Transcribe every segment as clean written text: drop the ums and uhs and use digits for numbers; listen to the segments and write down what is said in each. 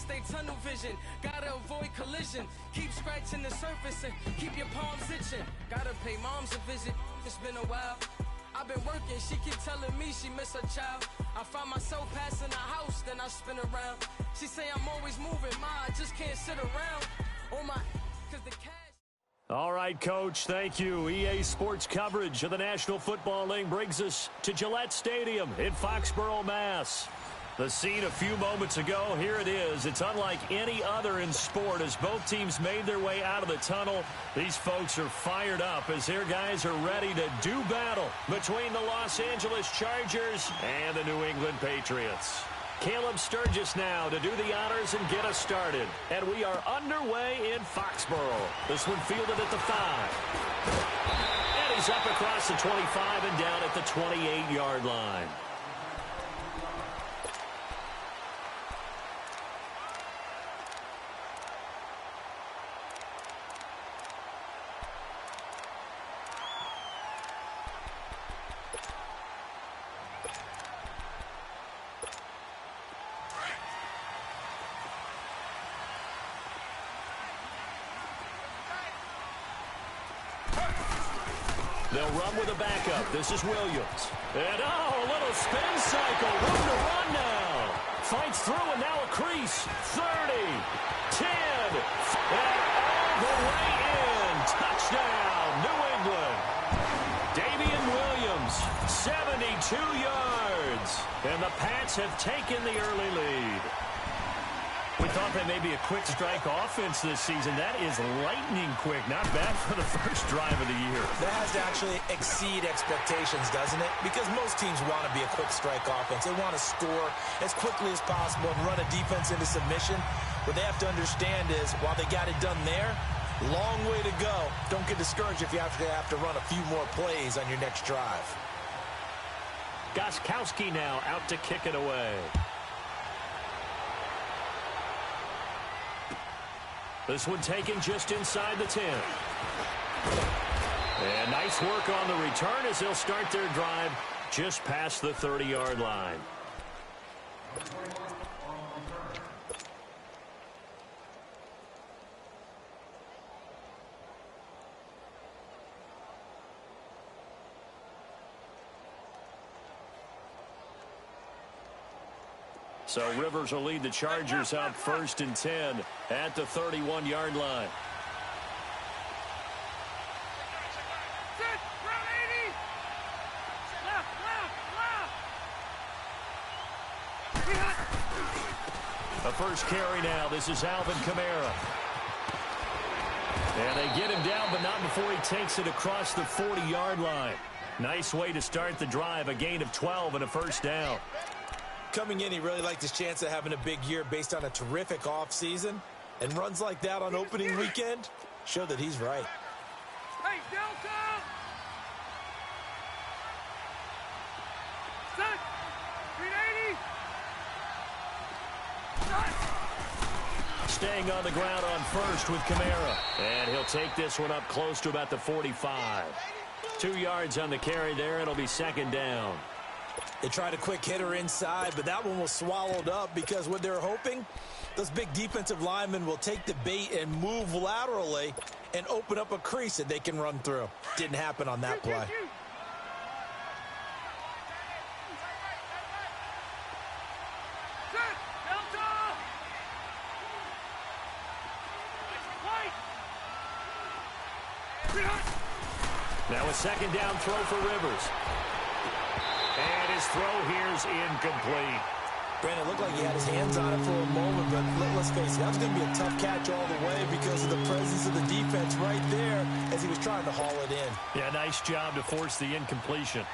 stay tunnel vision. Gotta avoid collision. Keep scratching the surface and keep your palms itching. Gotta pay moms a visit. It's been a while. I've been working, she keep telling me she miss her child. I find myself passing the house, then I spin around. She say I'm always moving, ma, I just can't sit around. Oh my, cause the cash. All right, Coach, thank you. EA Sports coverage of the National Football League brings us to Gillette Stadium in Foxborough, Mass. The scene a few moments ago, here it is. It's unlike any other in sport as both teams made their way out of the tunnel. These folks are fired up as their guys are ready to do battle between the Los Angeles Chargers and the New England Patriots. Caleb Sturgis now to do the honors and get us started. And we are underway in Foxborough. This one fielded at the 5. And he's up across the 25 and down at the 28-yard line. They'll run with a backup. This is Williams. And, a little spin cycle. Room to run now. Fights through, and now a crease. 30, 10, and all the way in. Touchdown, New England. Damian Williams, 72 yards. And the Pats have taken the early lead. We thought that may be a quick strike offense this season. That is lightning quick. Not bad for the first drive of the year. That has to actually exceed expectations, doesn't it? Because most teams want to be a quick strike offense. They want to score as quickly as possible and run a defense into submission. What they have to understand is, while they got it done there, long way to go. Don't get discouraged if you have to run a few more plays on your next drive. Gostkowski now out to kick it away. This one taken just inside the 10. And nice work on the return as they'll start their drive just past the 30-yard line. So Rivers will lead the Chargers out 1st and 10 at the 31-yard line. The first carry now. This is Alvin Kamara. And they get him down, but not before he takes it across the 40-yard line. Nice way to start the drive. A gain of 12 and a first down. Coming in, he really liked his chance of having a big year based on a terrific offseason. And runs like that on opening weekend show that he's right. Hey, Delta! Set! 380! Staying on the ground on first with Kamara. And he'll take this one up close to about the 45. 2 yards on the carry there. It'll be second down. They tried a quick hitter inside, but that one was swallowed up because what they're hoping, those big defensive linemen will take the bait and move laterally and open up a crease that they can run through. Didn't happen on that play. Now a second down throw for Rivers. And his throw here's incomplete. Brandon, it looked like he had his hands on it for a moment, but let's face it, that was going to be a tough catch all the way because of the presence of the defense right there as he was trying to haul it in. Yeah, nice job to force the incompletion.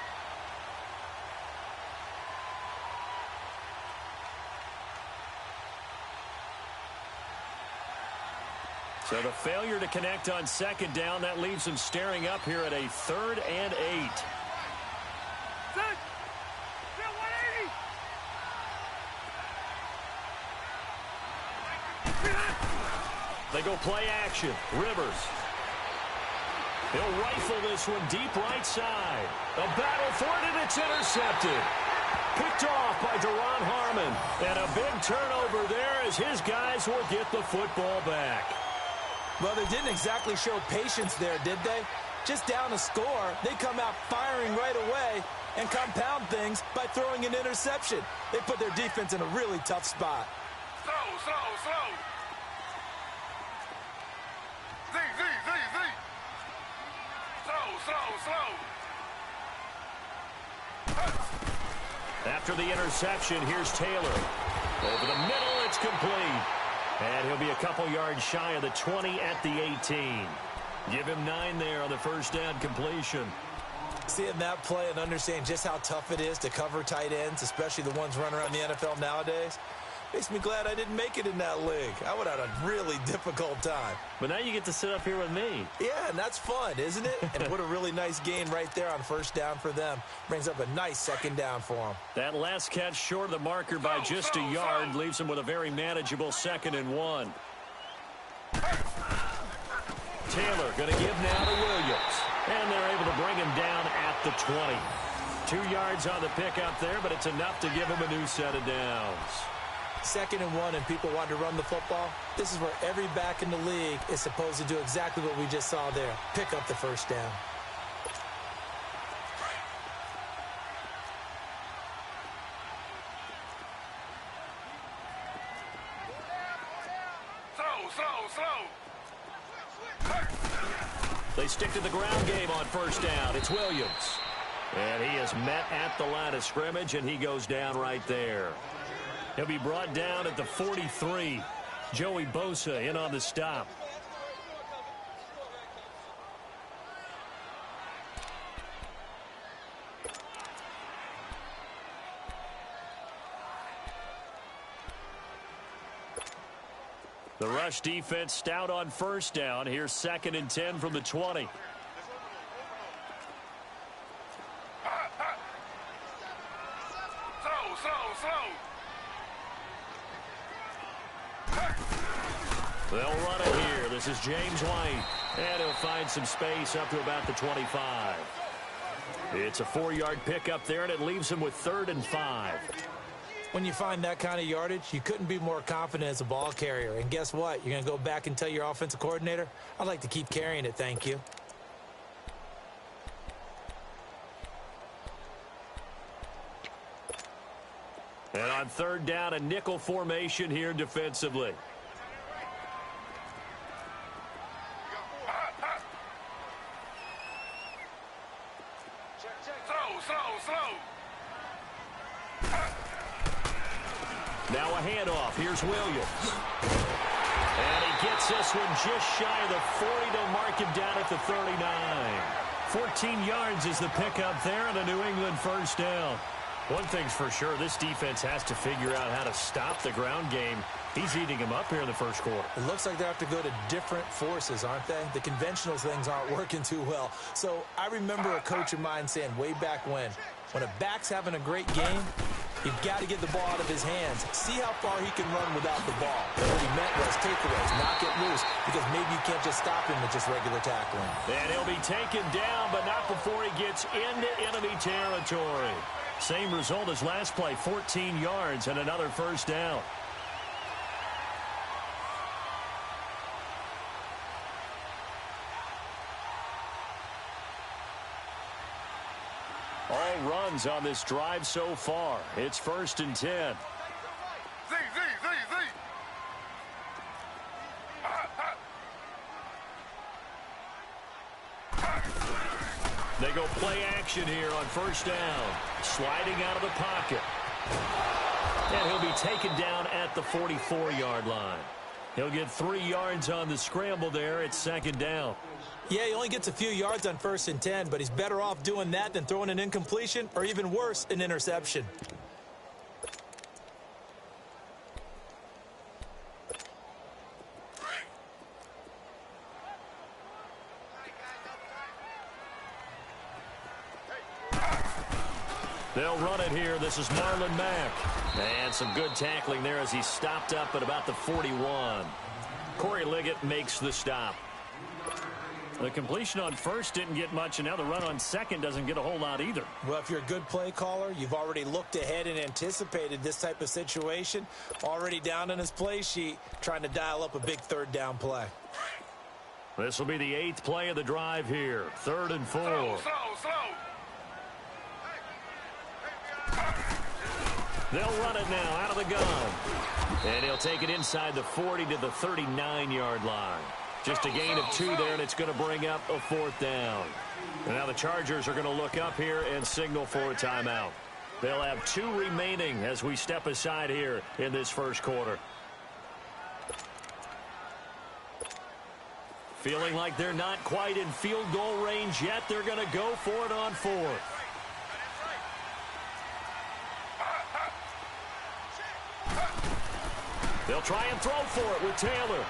So the failure to connect on second down, that leaves him staring up here at a 3rd and 8. They go play action. Rivers. He'll rifle this one deep right side. A battle for it, and it's intercepted. Picked off by Deron Harmon. And a big turnover there as his guys will get the football back. Well, they didn't exactly show patience there, did they? Just down a score, they come out firing right away and compound things by throwing an interception. They put their defense in a really tough spot. Slow. Z. Slow. After the interception, here's Taylor. Over the middle, it's complete. And he'll be a couple yards shy of the 20 at the 18. Give him 9 there on the first down completion. Seeing that play and understanding just how tough it is to cover tight ends, especially the ones running around the NFL nowadays, makes me glad I didn't make it in that league. I would have had a really difficult time. But now you get to sit up here with me. Yeah, and that's fun, isn't it? And what a really nice gain right there on first down for them. Brings up a nice second down for them. That last catch short of the marker by just a yard leaves them with a very manageable 2nd and 1. Taylor going to give now to Williams. And they're able to bring him down at the 20. 2 yards on the pickup there, but it's enough to give him a new set of downs. 2nd and 1 and people want to run the football. This is where every back in the league is supposed to do exactly what we just saw there. Pick up the first down. Slow. They stick to the ground game on first down. It's Williams. And he is met at the line of scrimmage, and he goes down right there. He'll be brought down at the 43. Joey Bosa in on the stop. The rush defense stout on first down. Here's 2nd and 10 from the 20. Slow. They'll run it here. This is James White. And he'll find some space up to about the 25. It's a 4-yard pickup there, and it leaves him with 3rd and 5. When you find that kind of yardage, you couldn't be more confident as a ball carrier. And guess what? You're going to go back and tell your offensive coordinator, I'd like to keep carrying it, thank you. And on 3rd down, a nickel formation here defensively. Slow. Now a handoff. Here's Williams. And he gets this one just shy of the 40 to mark him down at the 39. 14 yards is the pickup there and a New England first down. One thing's for sure, this defense has to figure out how to stop the ground game. He's eating him up here in the first quarter. It looks like they have to go to different forces, aren't they? The conventional things aren't working too well. So I remember a coach of mine saying way back when a back's having a great game, you've got to get the ball out of his hands. See how far he can run without the ball. And what he meant was takeaways, not get loose, because maybe you can't just stop him with just regular tackling. And he'll be taken down, but not before he gets into enemy territory. Same result as last play, 14 yards and another first down. All runs on this drive so far. It's 1st and 10. Z. They go play action here on first down. Sliding out of the pocket. And he'll be taken down at the 44-yard line. He'll get 3 yards on the scramble there. It's 2nd down. Yeah, he only gets a few yards on 1st and 10, but he's better off doing that than throwing an incompletion or even worse, an interception. They'll run it here. This is Marlon Mack. And some good tackling there as he stopped up at about the 41. Corey Liggett makes the stop. The completion on first didn't get much, and now the run on second doesn't get a whole lot either. Well, if you're a good play caller, you've already looked ahead and anticipated this type of situation. Already down on his play sheet, trying to dial up a big third down play. This will be the 8th play of the drive here. 3rd and 4. Slow. They'll run it now out of the gun. And he'll take it inside the 40 to the 39-yard line. Just a gain of 2 there, and it's going to bring up a 4th down. And now the Chargers are going to look up here and signal for a timeout. They'll have 2 remaining as we step aside here in this first quarter. Feeling like they're not quite in field goal range yet. They're going to go for it on 4th. They'll try and throw for it with Taylor.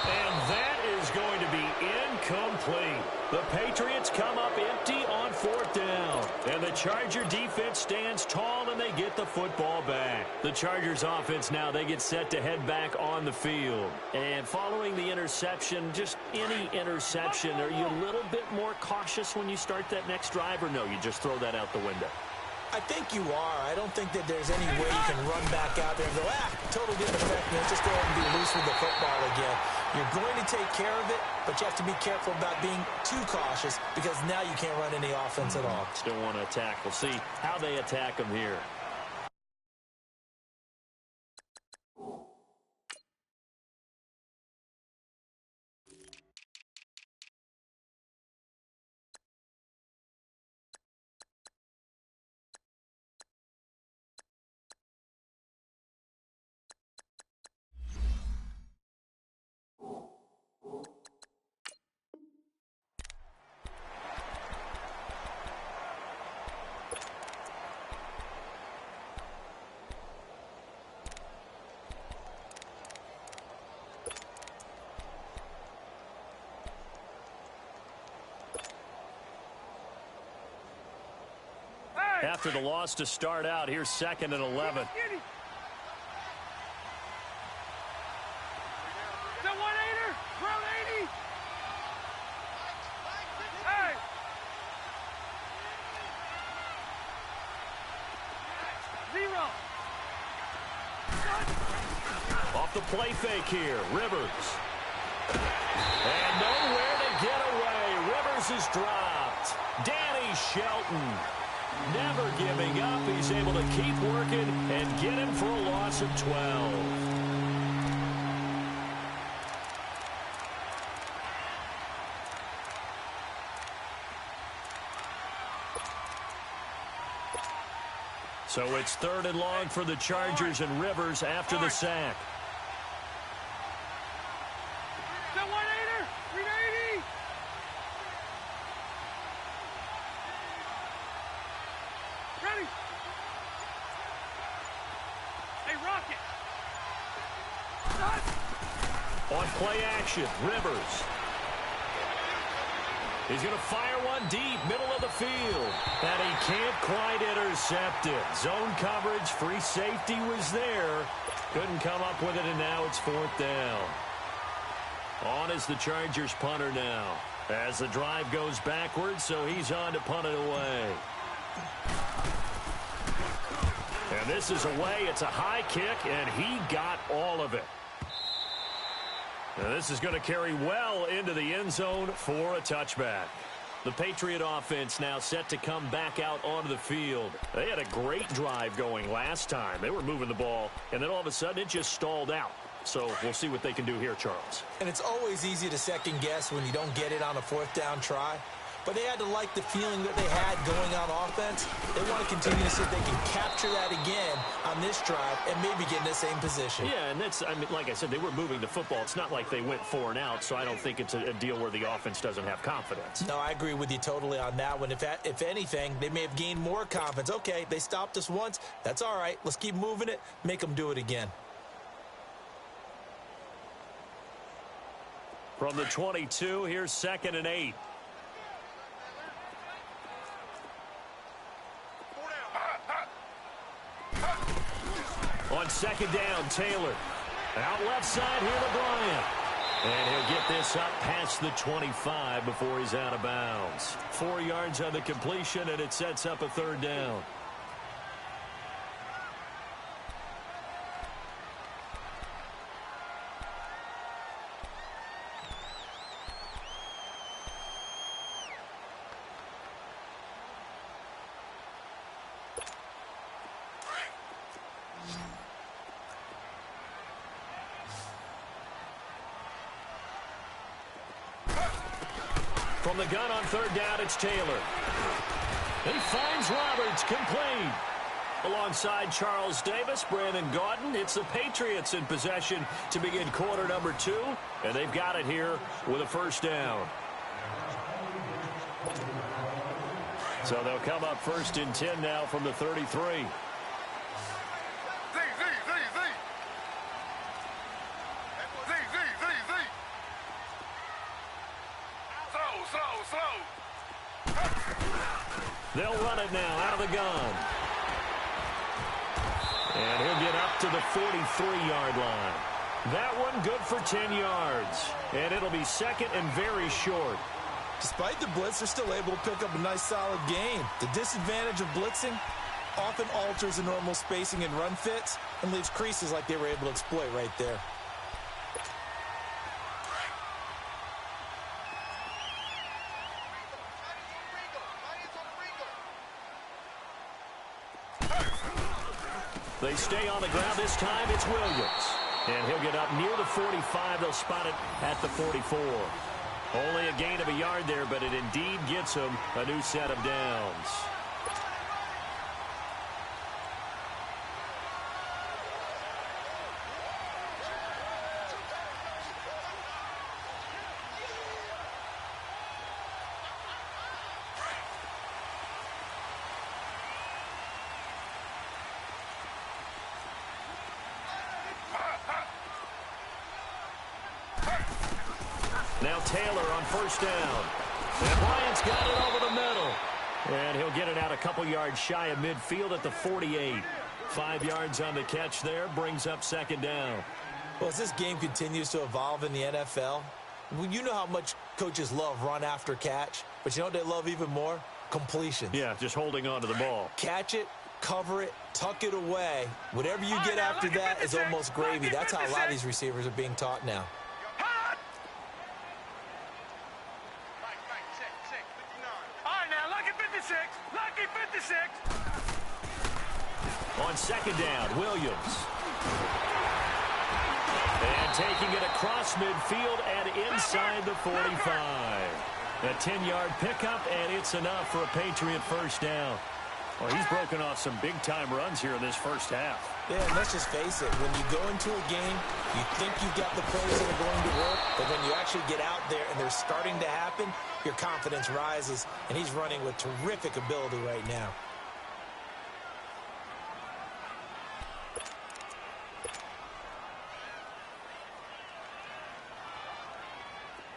And that is going to be incomplete. The Patriots come up empty on 4th down. And the Charger defense stands tall, and they get the football back. The Chargers offense now, they get set to head back on the field. And following the interception, just any interception, are you a little bit more cautious when you start that next drive, or no, you just throw that out the window? I think you are. I don't think that there's any way you can run back out there and go, totally didn't affect me. Let's just go ahead and be loose with the football again. You're going to take care of it, but you have to be careful about being too cautious because now you can't run any offense at all. Still want to attack. We'll see how they attack them here. After the loss to start out, here's 2nd and 11. The 180. Round 80. Hey. Zero. Off the play fake here, Rivers. And nowhere to get away. Rivers is dropped. Danny Shelton. Never giving up. He's able to keep working and get him for a loss of 12. So it's 3rd and long for the Chargers, and Rivers after the sack. The 180. 380. Ready. Hey, Rocket. On play action, Rivers. He's going to fire one deep, middle of the field. And he can't quite intercept it. Zone coverage, free safety was there. Couldn't come up with it, and now it's 4th down. On is the Chargers punter now. As the drive goes backwards, so he's on to punt it away. And this is away. It's a high kick, and he got all of it. Now this is going to carry well into the end zone for a touchback. The Patriot offense now set to come back out onto the field. They had a great drive going last time. They were moving the ball, and then all of a sudden it just stalled out. So we'll see what they can do here, Charles. And it's always easy to second guess when you don't get it on a 4th down try. But they had to like the feeling that they had going on offense. They want to continue to see if they can capture that again on this drive and maybe get in the same position. Yeah, and that's, I mean, like I said, they were moving the football. It's not like they went 4 and out, so I don't think it's a deal where the offense doesn't have confidence. No, I agree with you totally on that one. If anything, they may have gained more confidence. Okay, they stopped us once. That's all right. Let's keep moving it. Make them do it again. From the 22, here's 2nd and 8. On 2nd down, Taylor. Out left side here to Bryant. And he'll get this up past the 25 before he's out of bounds. 4 yards on the completion, and it sets up a third down. From the gun on third down, it's Taylor. He finds Roberts, complete. Alongside Charles Davis, Brandon Gaudin, it's the Patriots in possession to begin quarter number 2, and they've got it here with a first down. So they'll come up first and 10 now from the 33. They'll run it now out of the gun. And he'll get up to the 43-yard line. That one good for 10 yards. And it'll be second and very short. Despite the blitz, they're still able to pick up a nice solid gain. The disadvantage of blitzing often alters the normal spacing and run fits and leaves creases like they were able to exploit right there. They stay on the ground this time. It's Williams. And he'll get up near the 45. They'll spot it at the 44. Only a gain of a yard there, but it indeed gets him a new set of downs. Now Taylor on first down. And Bryant's got it over the middle. And he'll get it out a couple yards shy of midfield at the 48. 5 yards on the catch there, brings up second down. Well, as this game continues to evolve in the NFL, you know how much coaches love run after catch, but you know what they love even more? Completion. Yeah, just holding on to the ball. Catch it, cover it, tuck it away. Whatever you get after that is almost gravy. That's how a lot of these receivers are being taught now. On second down, Williams. And taking it across midfield and inside the 45. A 10-yard pickup, and it's enough for a Patriot first down. Well, he's broken off some big-time runs here in this first half. Yeah, and let's just face it. When you go into a game, you think you've got the plays that are going to work, but when you actually get out there and they're starting to happen, your confidence rises, and he's running with terrific ability right now.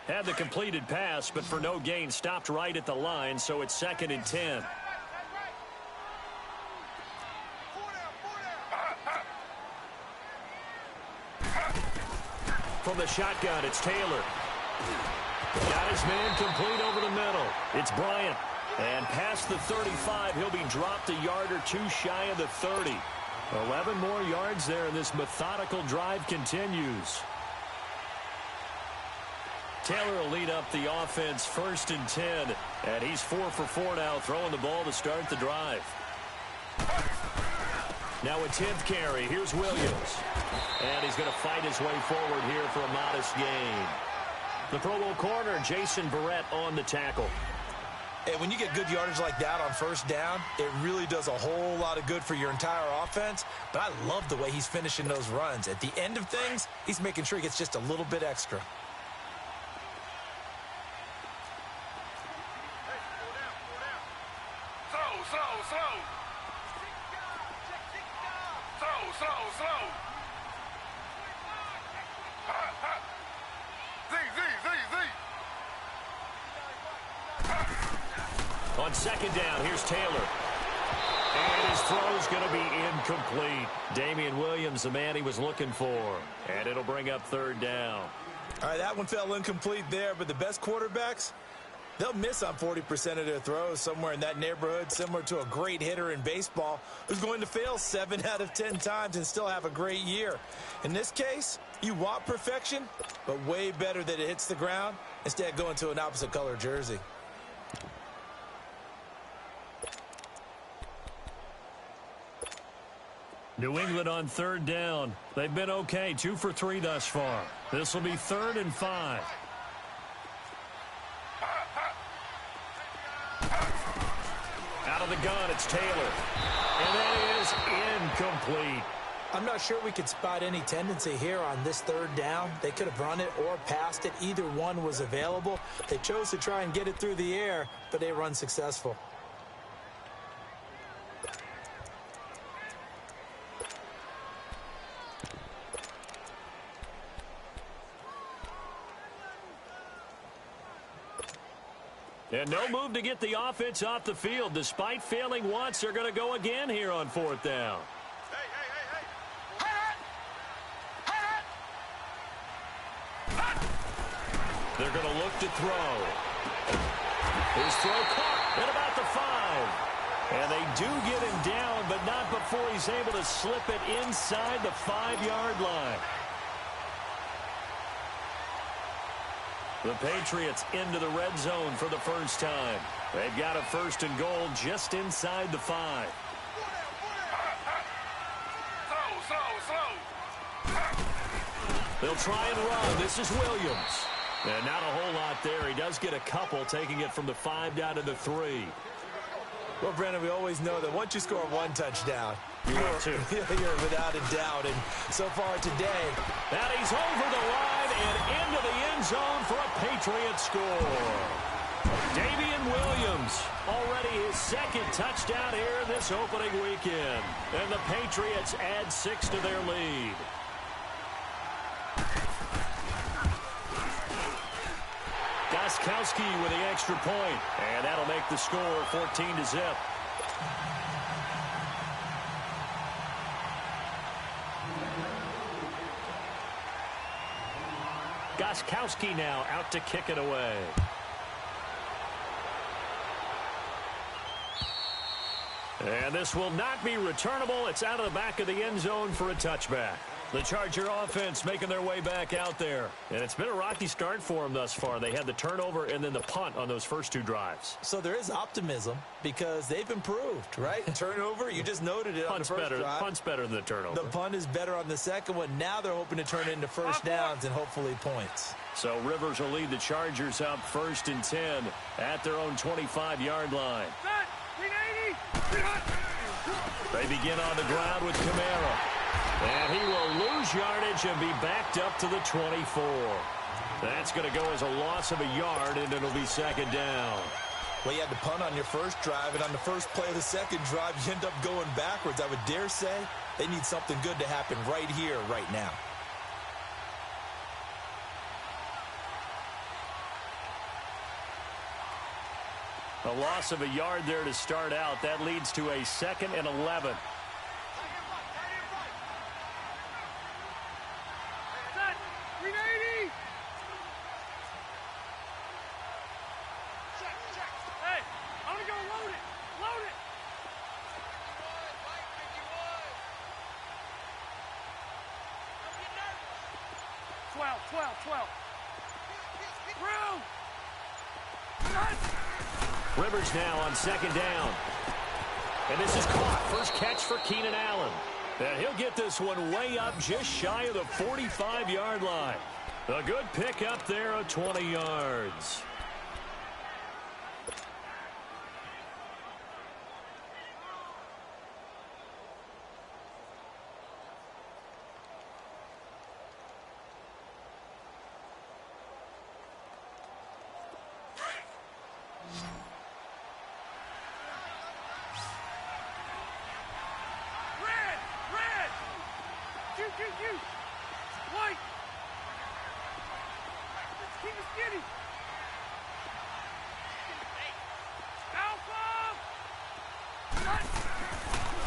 Had the completed pass, but for no gain, stopped right at the line, so it's second and 10. From the shotgun, it's Taylor. Got his man complete over the middle. It's Bryant. And past the 35, he'll be dropped a yard or two shy of the 30. 11 more yards there, and this methodical drive continues. Taylor will lead up the offense first and 10, and he's 4 for 4 now, throwing the ball to start the drive. Now a 10th carry. Here's Williams. And he's going to fight his way forward here for a modest gain. The Pro Bowl corner, Jason Verrett, on the tackle. And when you get good yardage like that on first down, it really does a whole lot of good for your entire offense. But I love the way he's finishing those runs. At the end of things, he's making sure he gets just a little bit extra. On second down, here's Taylor. And his throw's going to be incomplete. Damian Williams, the man he was looking for. And it'll bring up third down. All right, that one fell incomplete there, but the best quarterbacks, they'll miss on 40% of their throws, somewhere in that neighborhood, similar to a great hitter in baseball who's going to fail 7 out of 10 times and still have a great year. In this case, you want perfection, but way better that it hits the ground instead of going to an opposite color jersey. New England on third down. They've been okay, 2 for 3 thus far. This will be 3rd and 5. Out of the gun, it's Taylor. And that is incomplete. I'm not sure we could spot any tendency here on this 3rd down. They could have run it or passed it. Either one was available. They chose to try and get it through the air, but they were unsuccessful. And no move to get the offense off the field. Despite failing once, they're going to go again here on 4th down. They're going to look to throw. His throw caught at about the 5. And they do get him down, but not before he's able to slip it inside the 5-yard line. The Patriots into the red zone for the first time. They've got a 1st and goal just inside the 5. They'll try and run. This is Williams. And not a whole lot there. He does get a couple, taking it from the 5 down to the 3. Well, Brandon, we always know that once you score 1 touchdown, You're without a doubt. And so far today, that he's over the line and into the end zone for a Patriots score. Davian Williams, already his 2nd touchdown here this opening weekend. And the Patriots add 6 to their lead. Gostkowski with the extra point, and that'll make the score 14-0. Gostkowski now out to kick it away. And this will not be returnable. It's out of the back of the end zone for a touchback. The Charger offense making their way back out there. And it's been a rocky start for them thus far. They had the turnover and then the punt on those first 2 drives. So there is optimism because they've improved, right? Turnover, you just noted it on the first drive. Punt's better than the turnover. The punt is better on the second one. Now they're hoping to turn it into first downs and hopefully points. So Rivers will lead the Chargers up 1st and 10 at their own 25-yard line. They begin on the ground with Kamara. And he will lose yardage and be backed up to the 24. That's going to go as a loss of a yard, and it'll be 2nd down. Well, you had to punt on your first drive, and on the first play of the second drive, you end up going backwards. I would dare say they need something good to happen right here, right now. A loss of a yard there to start out. That leads to a 2nd and 11. Rivers now on 2nd down. And this is caught. First catch for Keenan Allen. And he'll get this one way up just shy of the 45-yard line. A good pick up there of 20 yards.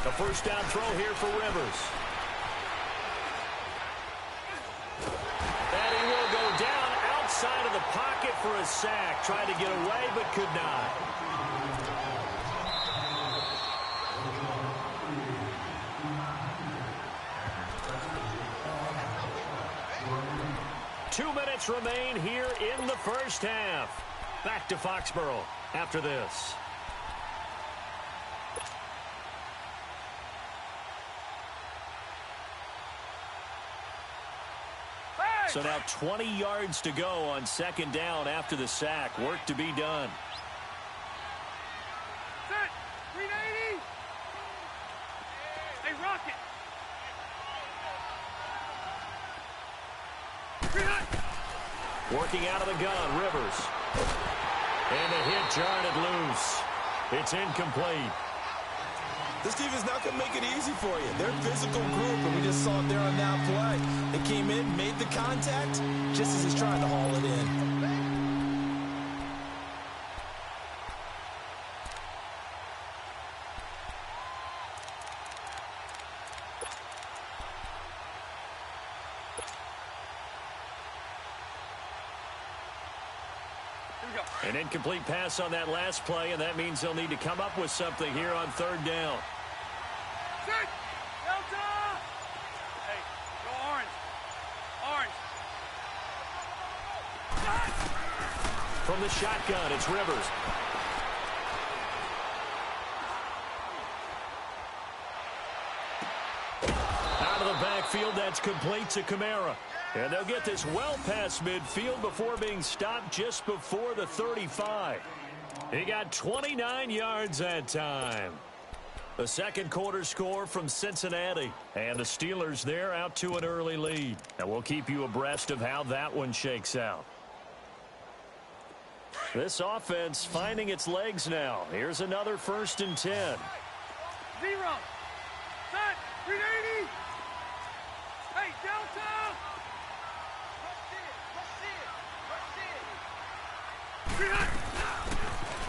A first down throw here for Rivers. And he will go down pocket for a sack. Tried to get away, but could not. Two minutes remain here in the first half. Back to Foxborough after this. So now 20 yards to go on second down after the sack. Work to be done. Set. 380. Hey, Rocket. Working out of the gun, Rivers. And the hit jarred it loose. It's incomplete. This defense not going to make it easy for you. They're a physical group, and we just saw it there on that play. They came in, made the contact, just as he's trying to haul it in. An incomplete pass on that last play, and that means they'll need to come up with something here on third down. Set. Delta. Hey, go orange. Orange. From the shotgun, it's Rivers. Out of the backfield, that's complete to Kamara. And they'll get this well past midfield before being stopped just before the 35. He got 29 yards that time. The second quarter score from Cincinnati. And the Steelers there out to an early lead. And we'll keep you abreast of how that one shakes out. This offense finding its legs now. Here's another 1st and 10. 0. Set. 380. Hey, Delta.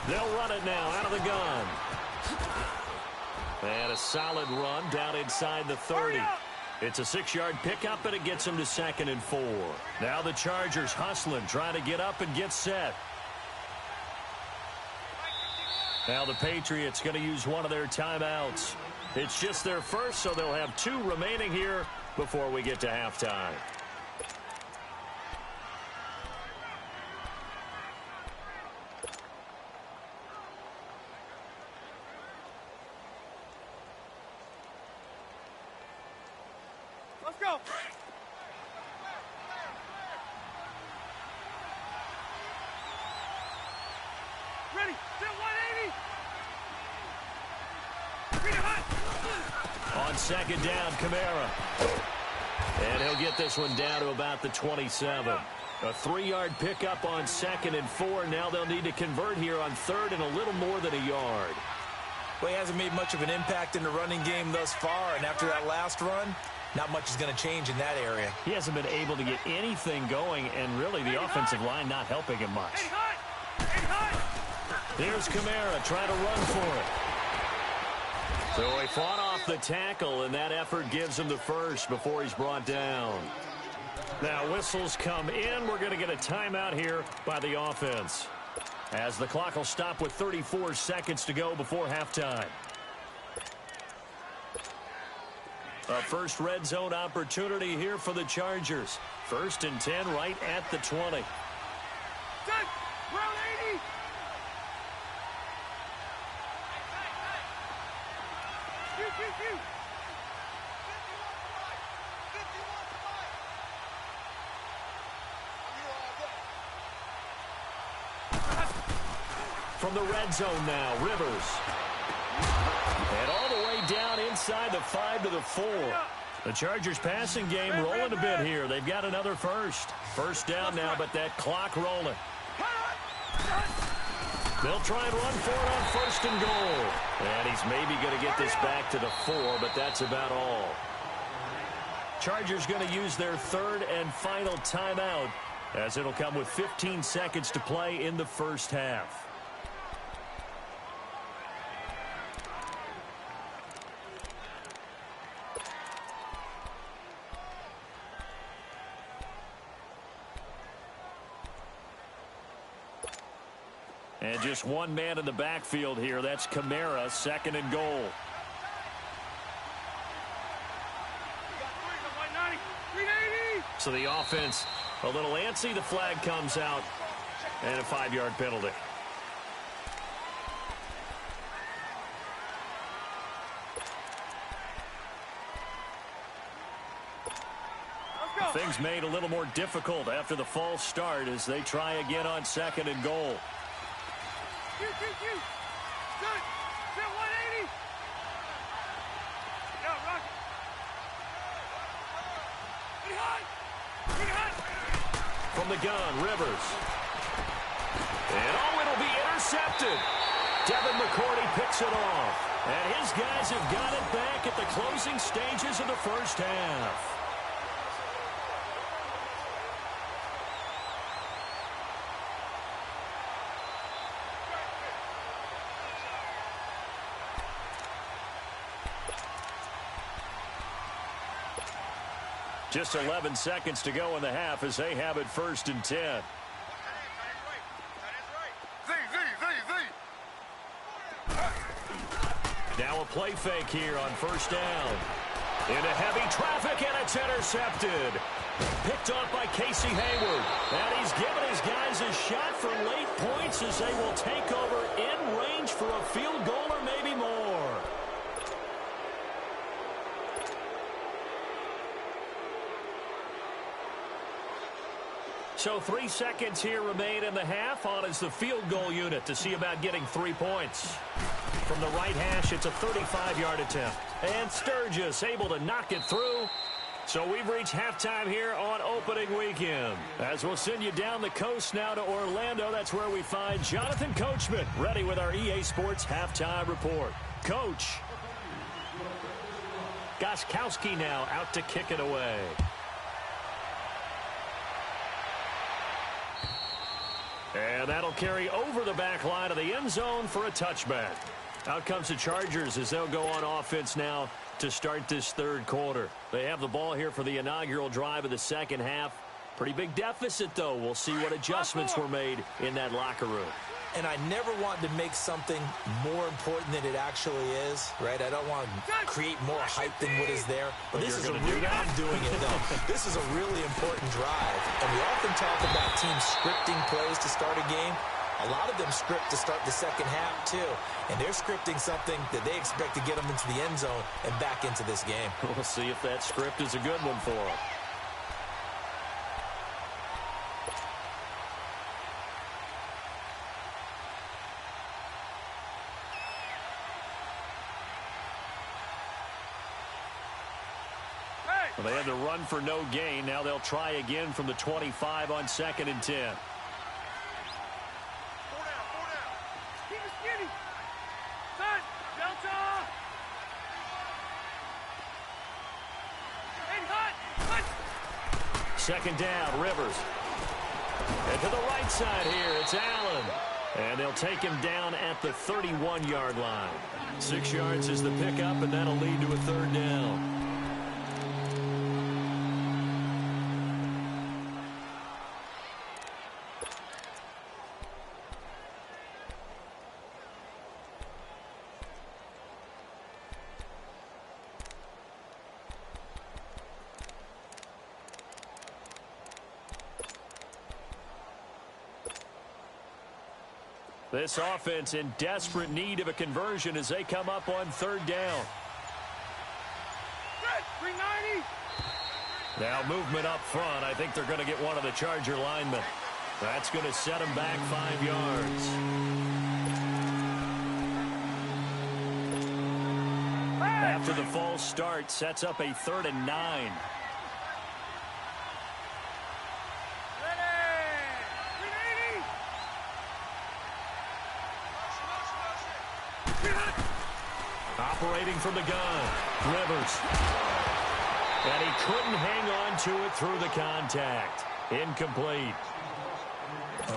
They'll run it now out of the gun. And a solid run down inside the 30. It's a 6-yard pickup, and it gets them to 2nd and 4. Now the Chargers hustling, trying to get up and get set. Now the Patriots going to use one of their timeouts. It's just their first, so they'll have 2 remaining here before we get to halftime. Let's go. Ready. Set 180. On second down, Kamara. And he'll get this one down to about the 27. A 3-yard pickup on 2nd and 4. Now they'll need to convert here on 3rd and a little more than a yard. Well, he hasn't made much of an impact in the running game thus far, and after that last run, not much is going to change in that area. He hasn't been able to get anything going, and really the offensive line not helping him much. Here's Kamara trying to run for it. So he fought off the tackle, and that effort gives him the first before he's brought down. Now whistles come in. We're going to get a timeout here by the offense, as the clock will stop with 34 seconds to go before halftime. A first red zone opportunity here for the Chargers. 1st and 10 right at the 20. Set. Round 80. From the red zone now, Rivers. And all the way down inside the 5 to the 4. The Chargers passing game rolling a bit here. They've got another first. First down now, but that clock rolling. They'll try and run for it on 1st and goal. And he's maybe going to get this back to the 4, but that's about all. Chargers going to use their 3rd and final timeout, as it'll come with 15 seconds to play in the first half. And just one man in the backfield here. That's Kamara, 2nd and goal. So the offense a little antsy. The flag comes out and a 5-yard penalty. Things made a little more difficult after the false start as they try again on 2nd and goal. Good. Set 180. Yeah, rock it. Pretty hot. From the gun, Rivers. And it'll be intercepted. Devin McCourty picks it off. And his guys have got it back at the closing stages of the first half. Just 11 seconds to go in the half as they have it 1st and 10. Now a play fake here on 1st down. Into heavy traffic, and it's intercepted. Picked off by Casey Hayward. And he's given his guys a shot for late points as they will take over in range for a field goal or maybe more. So 3 seconds here remain in the half. On is the field goal unit to see about getting 3 points. From the right hash, it's a 35-yard attempt. And Sturgis able to knock it through. So we've reached halftime here on opening weekend. As we'll send you down the coast now to Orlando, that's where we find Jonathan Coachman ready with our EA Sports halftime report. Coach. Goskowski now out to kick it away. And that'll carry over the back line of the end zone for a touchback. Out comes the Chargers as they'll go on offense now to start this 3rd quarter. They have the ball here for the inaugural drive of the 2nd half. Pretty big deficit, though. We'll see what adjustments were made in that locker room. And I never want to make something more important than it actually is, right? I don't want to create more hype than what is there. But this is I'm doing it, though. This is a really important drive. And we often talk about teams scripting plays to start a game. A lot of them script to start the 2nd half, too. And they're scripting something that they expect to get them into the end zone and back into this game. We'll see if that script is a good one for them. Well, they had to run for no gain. Now they'll try again from the 25 on 2nd and 10. Keep it skinny. Set. Delta. And hot. 2nd down, Rivers. And to the right side here, it's Allen. And they'll take him down at the 31-yard line. 6 yards is the pickup, and that'll lead to a 3rd down. This offense in desperate need of a conversion as they come up on 3rd down. 390. Now movement up front. I think they're going to get one of the Charger linemen. That's going to set them back 5 yards. After the false start, sets up a 3rd and 9. Operating from the gun, Rivers. And he couldn't hang on to it through the contact. Incomplete.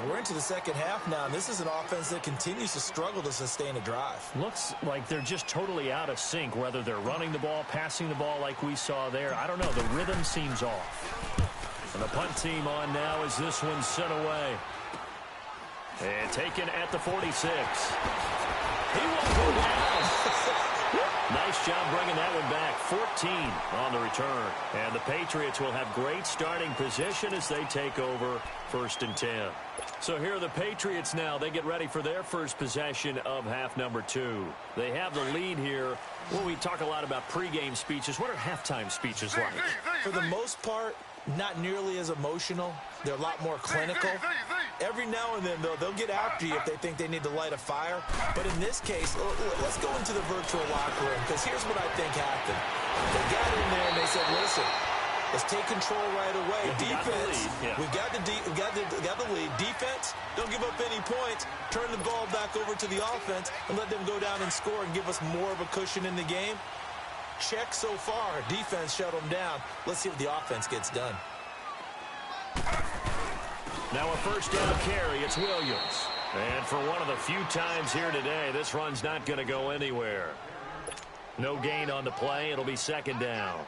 We're into the 2nd half now, and this is an offense that continues to struggle to sustain a drive. Looks like they're just totally out of sync, whether they're running the ball, passing the ball like we saw there. I don't know. The rhythm seems off. And the punt team on now as this one's sent away. And taken at the 46. He won't go down. Nice job bringing that one back. 14 on the return. And the Patriots will have great starting position as they take over 1st and 10. So here are the Patriots now. They get ready for their first possession of half number 2. They have the lead here. Well, we talk a lot about pregame speeches. What are halftime speeches like? For the most part, not nearly as emotional. They're a lot more clinical. Every now and then, though, they'll get after you if they think they need to light a fire. But in this case, let's go into the virtual locker room, because here's what I think happened. They got in there and they said, listen, let's take control right away. Defense, we got the lead. Defense, don't give up any points. Turn the ball back over to the offense and let them go down and score and give us more of a cushion in the game. Check so far. Defense shut them down. Let's see if the offense gets done. Now a first down carry. It's Williams. And for one of the few times here today, this run's not going to go anywhere. No gain on the play. It'll be 2nd down.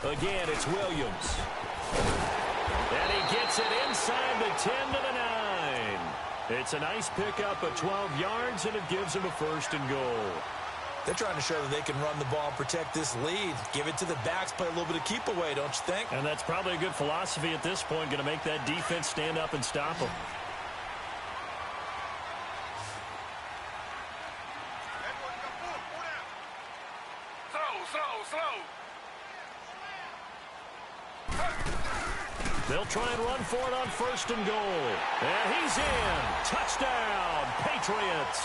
Again, it's Williams. And he gets it inside the 10 to the 9. It's a nice pickup of 12 yards, and it gives him a 1st and goal. They're trying to show that they can run the ball and protect this lead. Give it to the backs, play a little bit of keep away, don't you think? And that's probably a good philosophy at this point, going to make that defense stand up and stop them. They'll try and run for it on 1st and goal. And he's in. Touchdown, Patriots.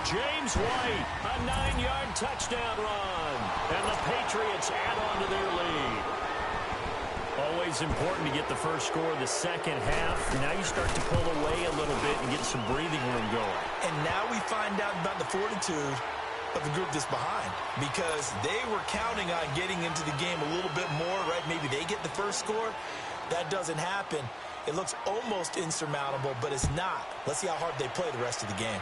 James White, a 9-yard touchdown run. And the Patriots add on to their lead. Always important to get the first score of the second half. Now you start to pull away a little bit and get some breathing room going. And now we find out about the fortitude of the group that's behind, because they were counting on getting into the game a little bit more, right? Maybe they get the first score. That doesn't happen. It looks almost insurmountable, but it's not. Let's see how hard they play the rest of the game.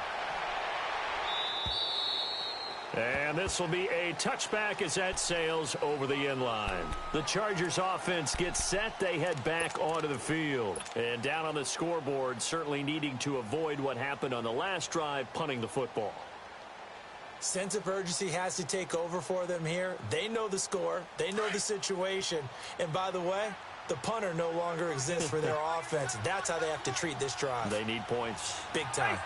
And this will be a touchback as that sails over the end line. The Chargers offense gets set. They head back onto the field. And down on the scoreboard, certainly needing to avoid what happened on the last drive, punting the football. Sense of urgency has to take over for them here. They know the score. They know the situation. And by the way, the punter no longer exists for their offense. That's how they have to treat this drive. They need points. Big time.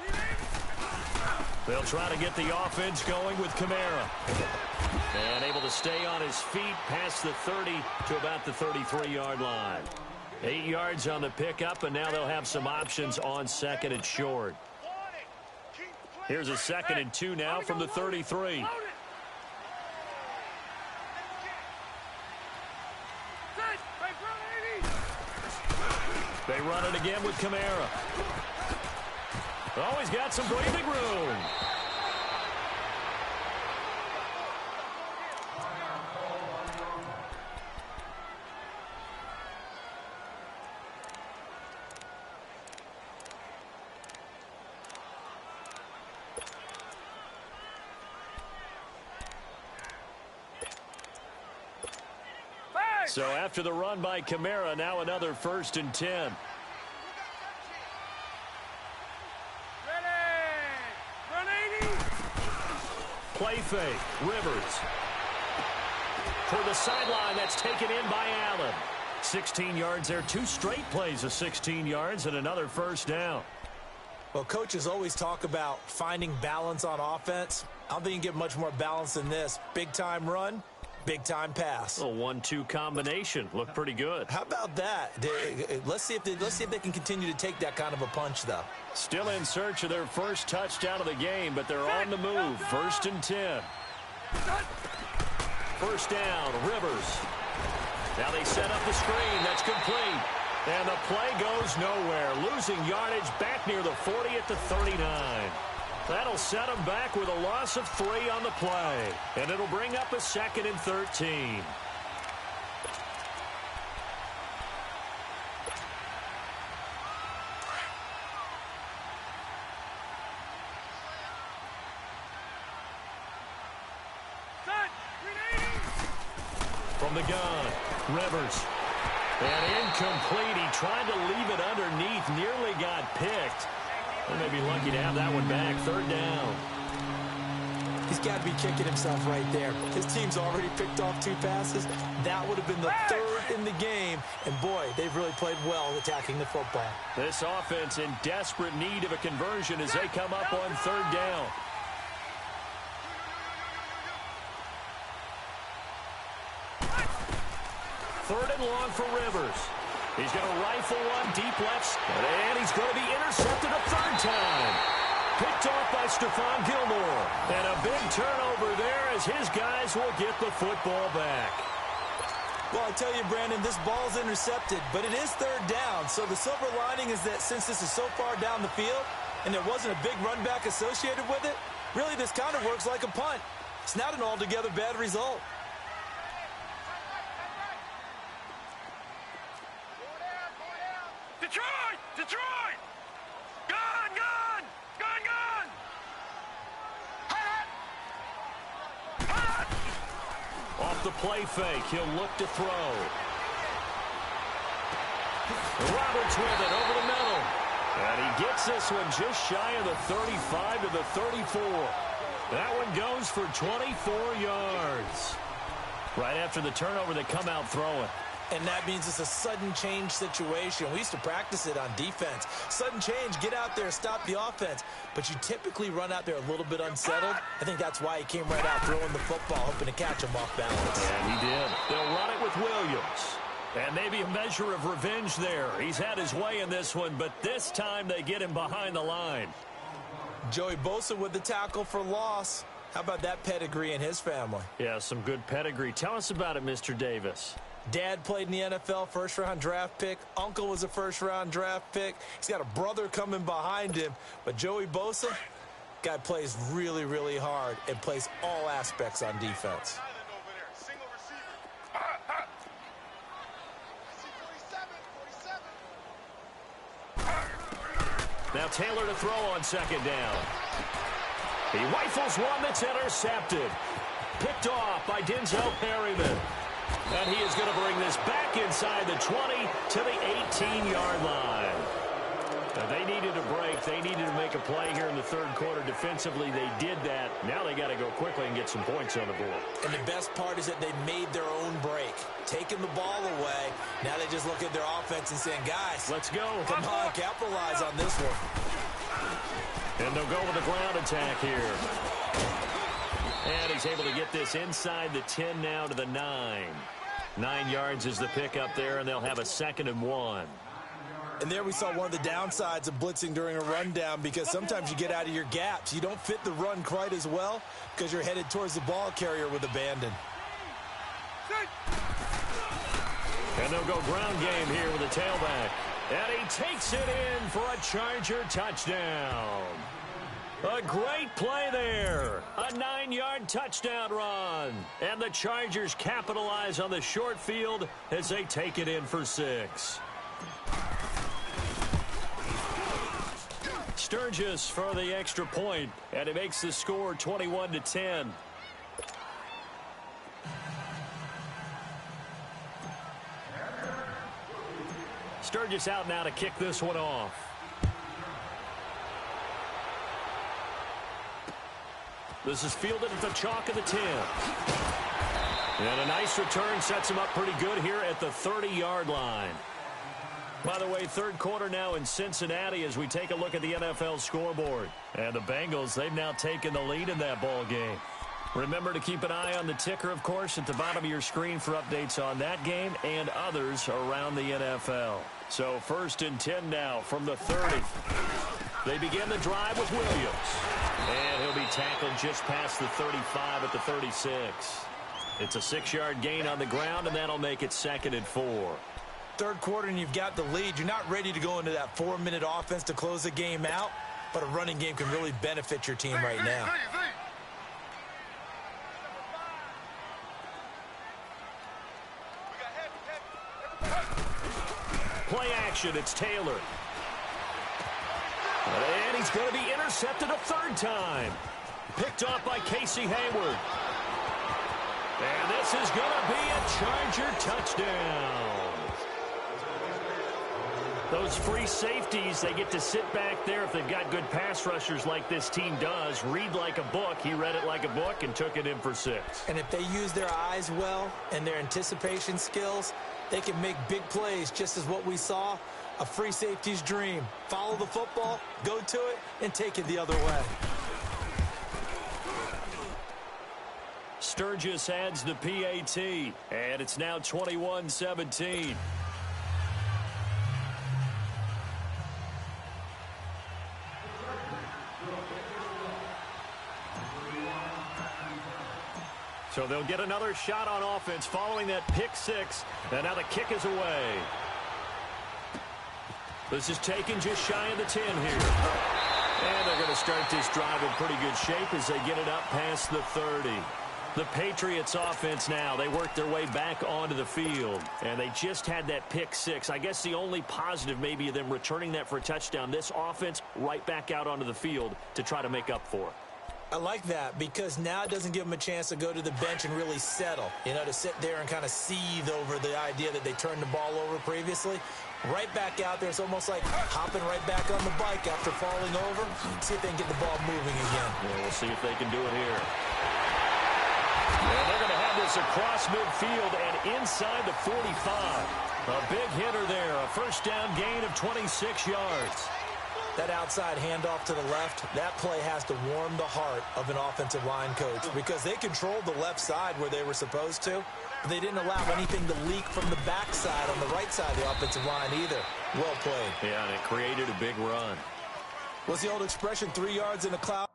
79. They'll try to get the offense going with Kamara. And able to stay on his feet past the 30 to about the 33-yard line. 8 yards on the pickup, and now they'll have some options on 2nd and short. Here's a 2nd and 2 now from the 33. They run it again with Kamara. Oh, he's got some breathing room. So after the run by Kamara, now another 1st and 10. Ready. Run 80. Play fake. Rivers. For the sideline, that's taken in by Allen. 16 yards there. 2 straight plays of 16 yards and another 1st down. Well, coaches always talk about finding balance on offense. I don't think you can get much more balance than this. Big-time run. Big-time pass. A 1-2 combination. Looked pretty good. How about that? Let's see if they can continue to take that kind of a punch, though. Still in search of their first touchdown of the game, but they're on the move. 1st and 10. 1st down, Rivers. Now they set up the screen. That's complete. And the play goes nowhere. Losing yardage back near the 40 at the 39. That'll set them back with a loss of 3 on the play. And it'll bring up a 2nd and 13. from the gun. Rivers. And incomplete. He tried to leave it underneath. Nearly got picked. They may be lucky to have that one back. Third down. He's got to be kicking himself right there. His team's already picked off 2 passes. That would have been the 3rd in the game. And, boy, they've really played well attacking the football. This offense in desperate need of a conversion as they come up on 3rd down. Third and long for Rivers. He's going to rifle one deep left. And he's going to be intercepted a 3rd time. Picked off by Stephon Gilmore. And a big turnover there as his guys will get the football back. Well, I tell you, Brandon, this ball's intercepted, but it is 3rd down. So the silver lining is that since this is so far down the field and there wasn't a big run back associated with it, really this kind of works like a punt. It's not an altogether bad result. Detroit! Detroit! Gun! Gun! Gun! Gun! Off the play fake, he'll look to throw. Roberts with it over the middle. And he gets this one just shy of the 35 to the 34. That one goes for 24 yards. Right after the turnover, they come out throwing. And that means it's a sudden change situation. We used to practice it on defense. Sudden change, get out there, stop the offense. But you typically run out there a little bit unsettled. I think that's why he came right out throwing the football, hoping to catch him off balance. And he did. They'll run it with Williams. And maybe a measure of revenge there. He's had his way in this one, but this time they get him behind the line. Joey Bosa with the tackle for loss. How about that pedigree in his family? Yeah, some good pedigree. Tell us about it, Mr. Davis. Dad played in the NFL, first-round draft pick. Uncle was a first-round draft pick. He's got a brother coming behind him. But Joey Bosa, guy plays really, really hard and plays all aspects on defense. Now Taylor to throw on 2nd down. He rifles one that's intercepted. Picked off by Denzel Perryman. And he is going to bring this back inside the 20 to the 18-yard line. Now they needed a break. They needed to make a play here in the 3rd quarter. Defensively, they did that. Now they got to go quickly and get some points on the board. And the best part is that they made their own break. Taking the ball away. Now they just look at their offense and saying, guys, let's go. Come on, capitalize on this one. And they'll go with a ground attack here. And he's able to get this inside the 10 now to the 9. 9 yards is the pickup there, and they'll have a 2nd and 1. And there we saw one of the downsides of blitzing during a rundown, because sometimes you get out of your gaps. You don't fit the run quite as well because you're headed towards the ball carrier with abandon. And they'll go ground game here with a tailback. And he takes it in for a Charger touchdown. A great play there. A 9-yard touchdown run. And the Chargers capitalize on the short field as they take it in for 6. Sturgis for the extra point, and it makes the score 21-10. Sturgis out now to kick this one off. This is fielded at the chalk of the 10. And a nice return sets him up pretty good here at the 30-yard line. By the way, 3rd quarter now in Cincinnati as we take a look at the NFL scoreboard. And the Bengals, they've now taken the lead in that ball game. Remember to keep an eye on the ticker, of course, at the bottom of your screen for updates on that game and others around the NFL. So 1st and 10 now from the 30. They begin the drive with Williams. And he'll be tackled just past the 35 at the 36. It's a 6-yard gain on the ground, and that'll make it 2nd and 4. 3rd quarter and you've got the lead. You're not ready to go into that 4-minute offense to close the game out, but a running game can really benefit your team right now. Play action, it's Taylor. And he's going to be intercepted a 3rd time. Picked off by Casey Hayward. And this is going to be a Charger touchdown. Those free safeties, they get to sit back there if they've got good pass rushers like this team does. Read like a book. He read it like a book and took it in for 6. And if they use their eyes well and their anticipation skills, they can make big plays, just as what we saw. A free safety's dream. Follow the football, go to it, and take it the other way. Sturgis adds the PAT, and it's now 21-17. So they'll get another shot on offense following that pick 6, and now the kick is away. This is taken just shy of the 10 here. And they're going to start this drive in pretty good shape as they get it up past the 30. The Patriots offense now, they work their way back onto the field, and they just had that pick 6. I guess the only positive maybe of them returning that for a touchdown. This offense right back out onto the field to try to make up for it. I like that because now it doesn't give them a chance to go to the bench and really settle, to sit there and kind of seethe over the idea that they turned the ball over previously. Right back out there, it's almost like hopping right back on the bike after falling over. See if they can get the ball moving again. Yeah, we'll see if they can do it here. And they're going to have this across midfield and inside the 45. A big hitter there, a first down gain of 26 yards. That outside handoff to the left, that play has to warm the heart of an offensive line coach because they controlled the left side where they were supposed to, but they didn't allow anything to leak from the backside on the right side of the offensive line either. Well played. Yeah, and it created a big run. What's the old expression, 3 yards in a cloud?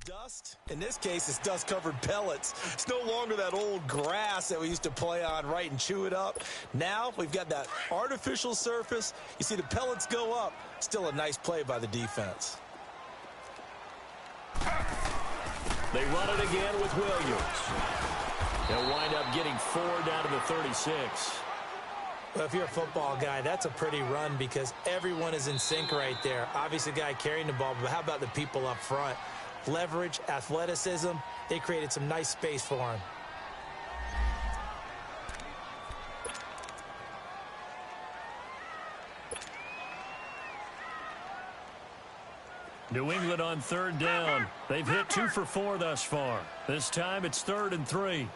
Dust. In this case, it's dust-covered pellets. It's no longer that old grass that we used to play on, right, and chew it up. Now we've got that artificial surface. You see the pellets go up. Still a nice play by the defense. They run it again with Williams. They'll wind up getting 4 down to the 36. Well, if you're a football guy, that's a pretty run because everyone is in sync right there. Obviously, the guy carrying the ball, but how about the people up front? Leverage, athleticism, they created some nice space for him. New England on 3rd down. They've hit 2 for 4 thus far. This time it's 3rd and 3. Hey.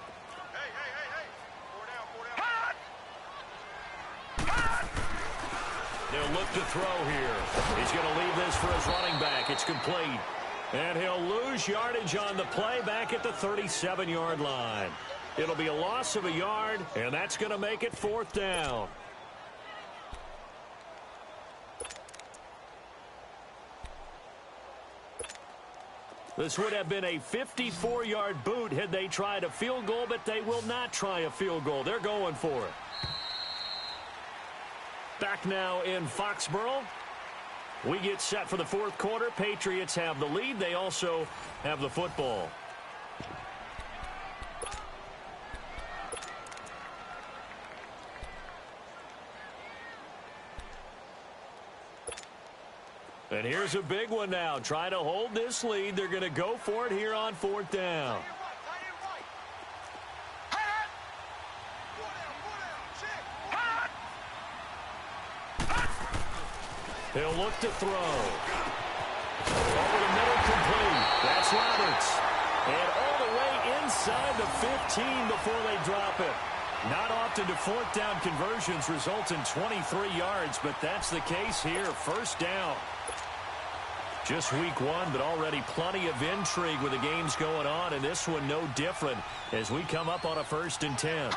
4 down. They'll look to throw here. He's going to leave this for his running back. It's complete. And he'll lose yardage on the play back at the 37-yard line. It'll be a loss of a yard, and that's going to make it 4th down. This would have been a 54-yard boot had they tried a field goal, but they will not try a field goal. They're going for it. Back now in Foxborough. We get set for the 4th quarter. Patriots have the lead. They also have the football. And here's a big one now. Trying to hold this lead. They're going to go for it here on 4th down. He'll look to throw. Over the middle, complete. That's Roberts. And all the way inside the 15 before they drop it. Not often do 4th down conversions result in 23 yards, but that's the case here. 1st down. Just week 1, but already plenty of intrigue with the games going on, and this one no different as we come up on a 1st and 10.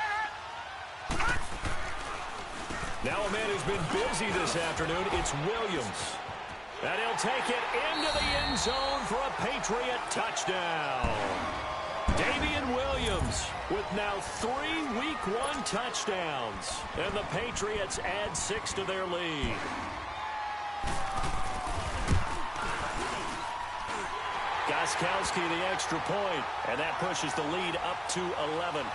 Now a man who's been busy this afternoon, it's Williams. And he'll take it into the end zone for a Patriot touchdown. Damian Williams with now 3 Week 1 touchdowns. And the Patriots add 6 to their lead. Gostkowski the extra point, and that pushes the lead up to 11.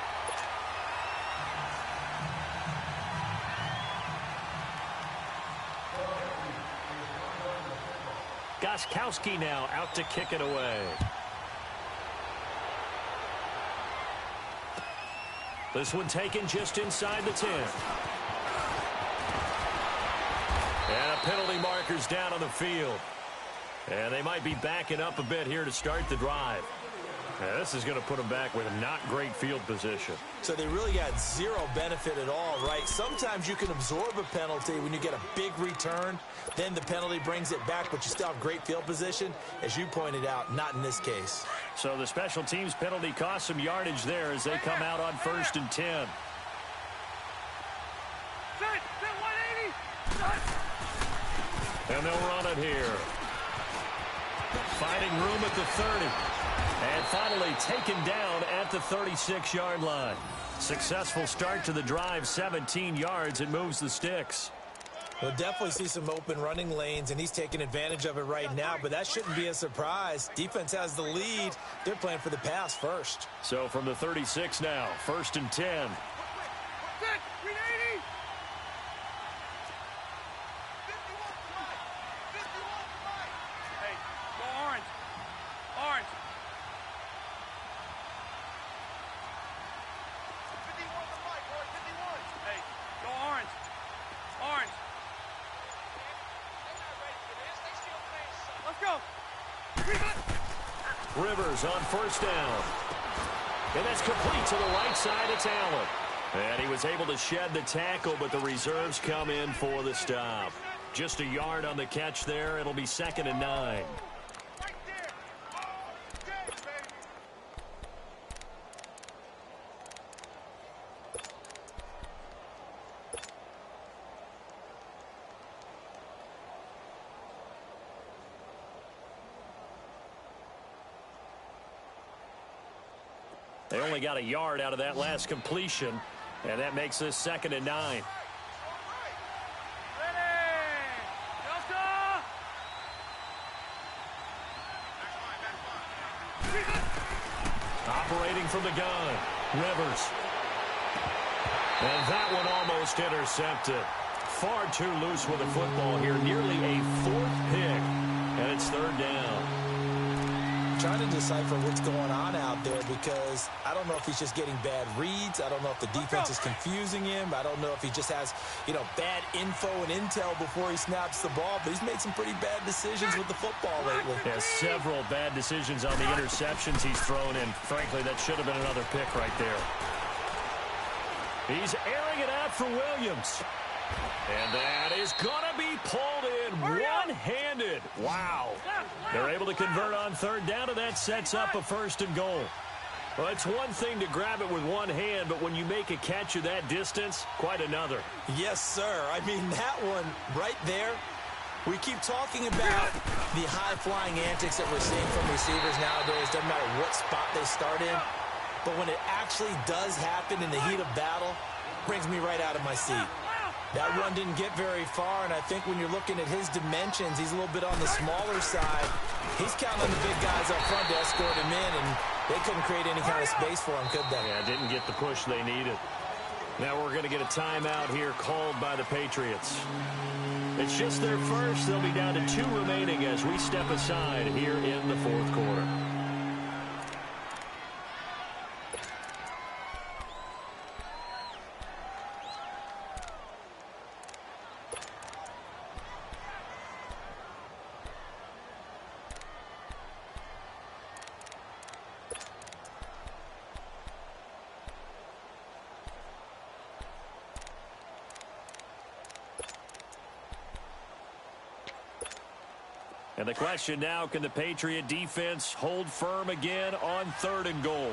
Gostkowski now out to kick it away. This one taken just inside the 10. And a penalty marker's down on the field. And they might be backing up a bit here to start the drive. Now, this is going to put them back with not great field position. So they really got zero benefit at all, right? Sometimes you can absorb a penalty when you get a big return. Then the penalty brings it back, but you still have great field position. As you pointed out, not in this case. So the special teams penalty costs some yardage there as they come out on 1st and 10. And they'll run it here. Finding room at the 30. And finally taken down at the 36-yard line. Successful start to the drive, 17 yards. It moves the sticks. We'll definitely see some open running lanes, and he's taking advantage of it right now, but that shouldn't be a surprise. Defense has the lead. They're playing for the pass first. So from the 36 now, 1st and 10. Rivers on 1st down. And that's complete to the right side of Allen. And he was able to shed the tackle, but the reserves come in for the stop. Just a yard on the catch there. It'll be 2nd and 9. They only got a yard out of that last completion, and that makes this 2nd and 9. Operating from the gun, Rivers. And that one almost intercepted. Far too loose with the football here. Nearly a 4th pick, and it's 3rd down. Trying to decipher what's going on out there because I don't know if he's just getting bad reads. I don't know if the defense is confusing him. I don't know if he just has, bad info and intel before he snaps the ball. But he's made some pretty bad decisions with the football lately. Yeah, several bad decisions on the interceptions he's thrown in. Frankly, that should have been another pick right there. He's airing it out for Williams. And that is going to be pulled in one-handed. Wow. They're able to convert on 3rd down, and that sets up a 1st and goal. Well, it's one thing to grab it with one hand, but when you make a catch of that distance, quite another. Yes, sir. I mean, that one right there, we keep talking about the high-flying antics that we're seeing from receivers nowadays. Doesn't matter what spot they start in. But when it actually does happen in the heat of battle, it brings me right out of my seat. That run didn't get very far, and I think when you're looking at his dimensions, he's a little bit on the smaller side. He's counting on the big guys up front to escort him in, and they couldn't create any kind of space for him, could they? Yeah, didn't get the push they needed. Now we're going to get a timeout here called by the Patriots. It's just their first. They'll be down to 2 remaining as we step aside here in the 4th quarter. And the question now, can the Patriot defense hold firm again on 3rd and goal?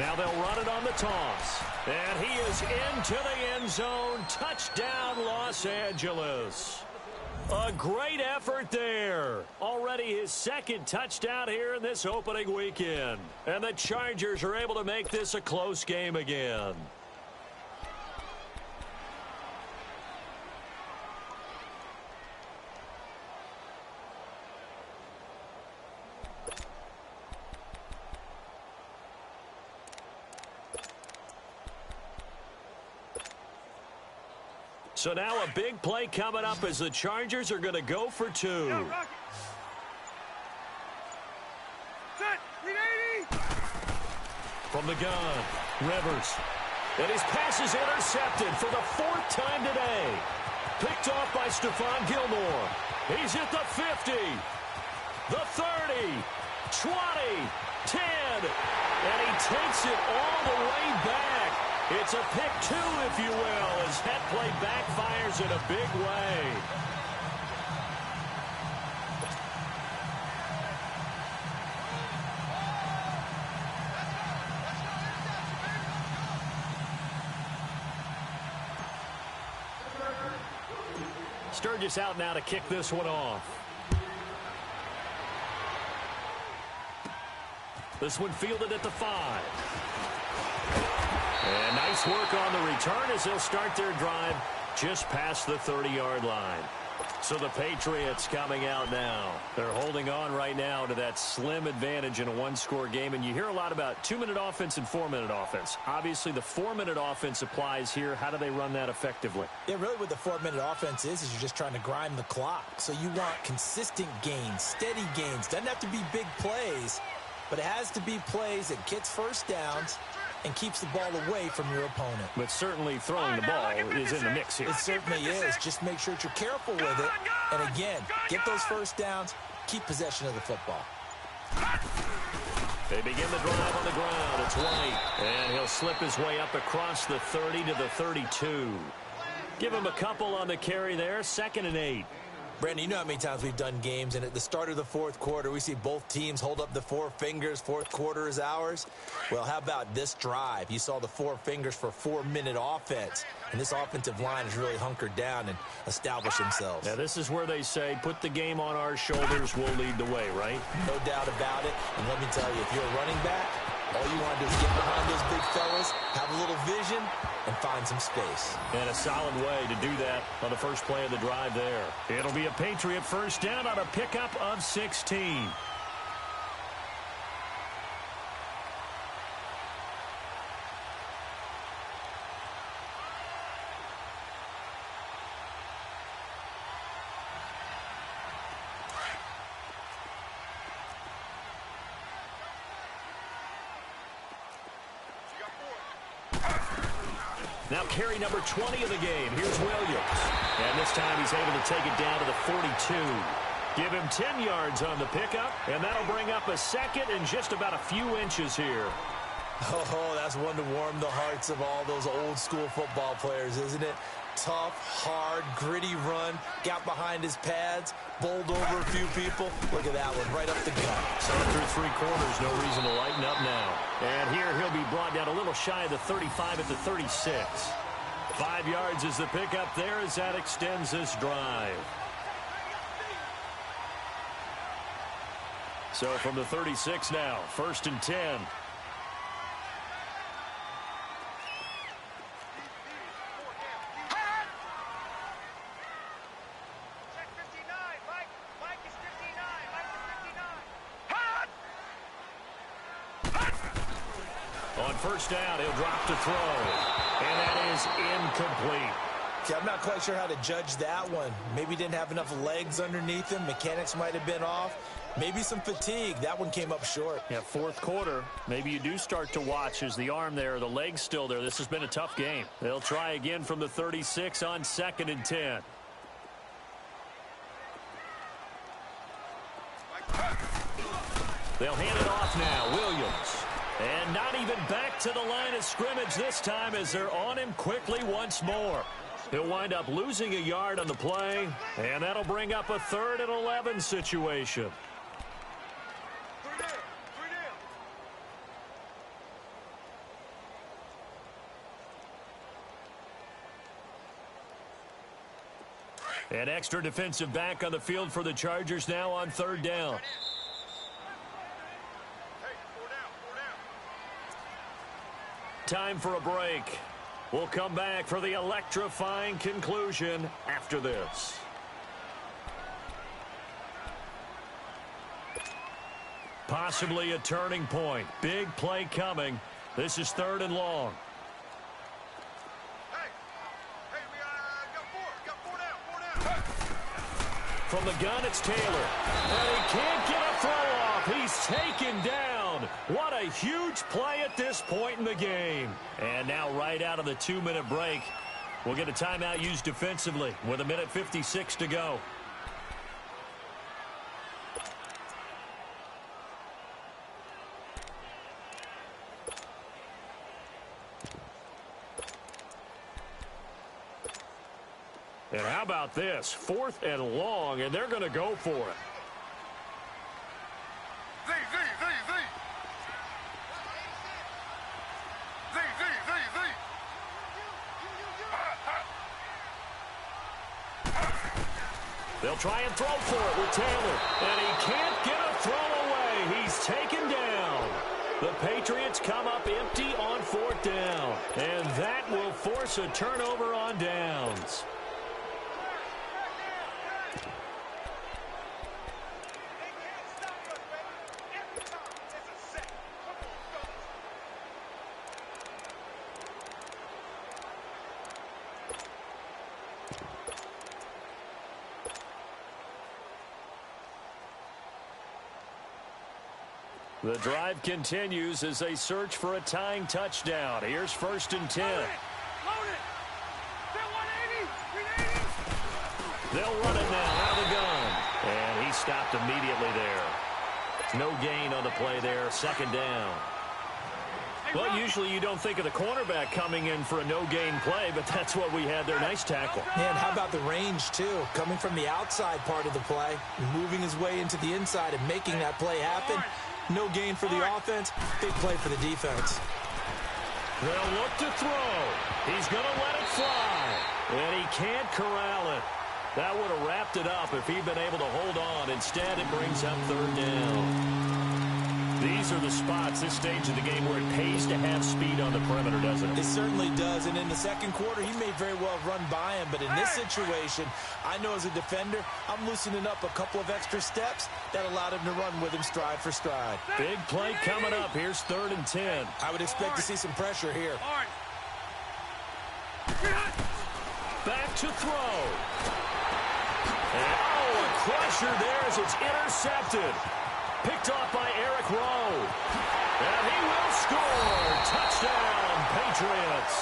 Now they'll run it on the toss. And he is into the end zone. Touchdown, Los Angeles. A great effort there. Already his second touchdown here in this opening weekend. And the Chargers are able to make this a close game again. So now a big play coming up as the Chargers are going to go for two. From the gun, Rivers. And his pass is intercepted for the fourth time today. Picked off by Stephon Gilmore. He's at the 50, the 30, 20, 10. And he takes it all the way back. It's a pick two, if you will, as that play backfires in a big way. Sturgis out now to kick this one off. This one fielded at the 5. And nice work on the return as they'll start their drive just past the 30-yard line. So the Patriots coming out now. They're holding on right now to that slim advantage in a one-score game. And you hear a lot about 2-minute offense and 4-minute offense. Obviously, the 4-minute offense applies here. How do they run that effectively? Yeah, really what the 4-minute offense is you're just trying to grind the clock. So you want consistent gains, steady gains. Doesn't have to be big plays, but it has to be plays that gets first downs and keeps the ball away from your opponent. But certainly throwing the ball is in the mix here. It certainly is. Just make sure that you're careful with it. And again, get those first downs, keep possession of the football. They begin the drive on the ground. It's White. And he'll slip his way up across the 30 to the 32. Give him a couple on the carry there. 2nd and 8. Brandon, you know how many times we've done games, and at the start of the fourth quarter, we see both teams hold up the 4 fingers, fourth quarter is ours. Well, how about this drive? You saw the 4 fingers for 4-minute offense, and this offensive line has really hunkered down and established themselves. Now, this is where they say, put the game on our shoulders, we'll lead the way, right? No doubt about it, and let me tell you, if you're a running back, all you want to do is get behind those big fellas, have a little vision, and find some space. And a solid way to do that on the first play of the drive there. It'll be a Patriot first down on a pickup of 16. Now carry number 20 of the game. Here's Williams. And this time he's able to take it down to the 42. Give him 10 yards on the pickup, and that'll bring up a second and just about a few inches here. Oh, that's one to warm the hearts of all those old school football players, isn't it? Tough, hard, gritty run, got behind his pads, bowled over a few people. Look at that one, right up the gut. So through 3 quarters, no reason to lighten up now. And here he'll be brought down a little shy of the 35 at the 36. 5 yards is the pickup there as that extends this drive. So from the 36 now, 1st and 10. First down, he'll drop to throw, and that is incomplete. Okay, I'm not quite sure how to judge that one. Maybe didn't have enough legs underneath him. Mechanics might have been off. Maybe some fatigue. That one came up short. Yeah, fourth quarter. Maybe you do start to watch as the arm there, the leg's still there. This has been a tough game. They'll try again from the 36 on 2nd and 10. They'll hand it off now. Williams. And not even back to the line of scrimmage this time as they're on him quickly once more. He'll wind up losing a yard on the play, and that'll bring up a 3rd and 11 situation. An extra defensive back on the field for the Chargers now on 3rd down. Time for a break. We'll come back for the electrifying conclusion after this. Possibly a turning point. Big play coming. This is 3rd and long. From the gun, it's Taylor. And he can't get a throw off. He's taken down. What a huge play at this point in the game. And now right out of the 2-minute break, we'll get a timeout used defensively with 1:56 to go. And how about this? 4th and long, and they're going to go for it. They'll try and throw for it with Taylor. And he can't get a throw away. He's taken down. The Patriots come up empty on 4th down. And that will force a turnover on downs. The drive continues as they search for a tying touchdown. Here's 1st and 10. Load it. They're 180. 380. They'll run it now out of the gun. And he stopped immediately there. No gain on the play there. 2nd down. Well, usually you don't think of the cornerback coming in for a no-gain play, but that's what we had there. Nice tackle. And how about the range, too? Coming from the outside part of the play, moving his way into the inside and making that play happen. No gain for the offense, big play for the defense. They'll look to throw. He's going to let it fly. And he can't corral it. That would have wrapped it up if he'd been able to hold on. Instead, it brings up 3rd down. These are the spots, this stage of the game, where it pays to have speed on the perimeter, doesn't it? It certainly does. And in the 2nd quarter, he may very well run by him. But in this situation, I know as a defender, I'm loosening up a couple of extra steps that allowed him to run with him stride for stride. Big play coming up. Here's 3rd and 10. I would expect to see some pressure here. Back to throw. And, oh, a crusher there as it's intercepted. Picked off by Eric Rowe. And he will score. Touchdown, Patriots.